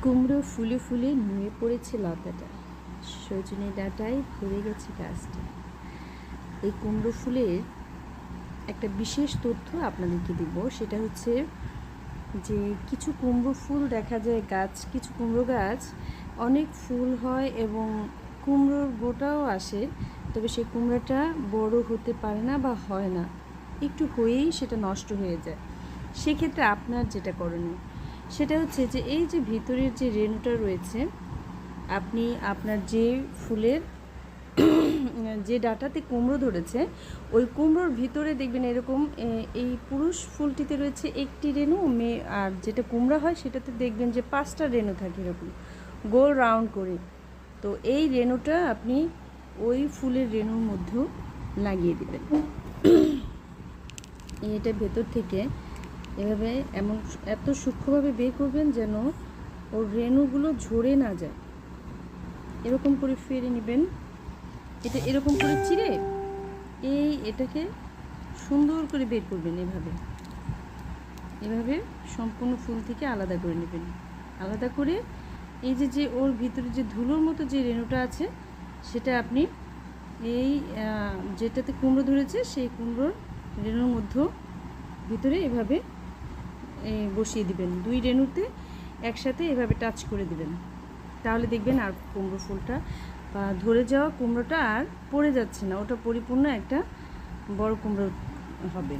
কুমড়ো ফুলে ফুলে নুয়ে পড়েছে লতাটা, সজনে ডাঁটায় ভরে গেছে গাছটা। এই কুমড়ো ফুলের একটা বিশেষ তথ্য আপনাদেরকে দিব, সেটা হচ্ছে যে কিছু কুমড়ো ফুল দেখা যায় কিছু কুমড়ো গাছ অনেক ফুল হয় এবং কুমড়োর গোটাও আসে, তবে সেই কুমড়োটা বড় হতে পারে না বা হয় না, একটু হয়েই সেটা নষ্ট হয়ে যায়। সেক্ষেত্রে আপনার যেটা করণীয় সেটা হচ্ছে যে এই যে ভিতরের যে রেণুটা রয়েছে, আপনি আপনার যে ফুলের যে ডাঁটাতে কুমড়ো ধরেছে ওই কুমড়োর ভিতরে দেখবেন এরকম এই পুরুষ ফুলটিতে রয়েছে একটি রেণু, মেয়ে আর যেটা কুমড়া হয় সেটাতে দেখবেন যে 5টা রেণু থাকে এরকম গোল রাউন্ড করে। তো এই রেণুটা আপনি ওই ফুলের রেণুর মধ্যেও লাগিয়ে দেবেন। এটা ভেতর থেকে এভাবে এত সূক্ষ্মভাবে বের করবেন যেন ওর রেণুগুলো ঝরে না যায়। এরকম করে ফেলে নেবেন, এটা এরকম করে চিরে এটাকে সুন্দর করে বের করবেন। এভাবে সম্পূর্ণ ফুল থেকে আলাদা করে নেবেন। আলাদা করে এই যে ওর ভিতরে যে ধুলোর মতো যে রেণুটা আছে সেটা আপনি এই যেটাতে কুমড়ো ধরেছে সেই কুমড়োর রেণুর মধ্যে ভিতরে এভাবে বসিয়ে দিবেন। 2 রেণুতে একসাথে এভাবে টাচ করে দিবেন, তাহলে দেখবেন আর কুমড়ো ফুলটা বা ধরে যাওয়া কুমড়োটা আর পড়ে যাচ্ছে না, ওটা পরিপূর্ণ একটা বড় কুমড়ো হবে।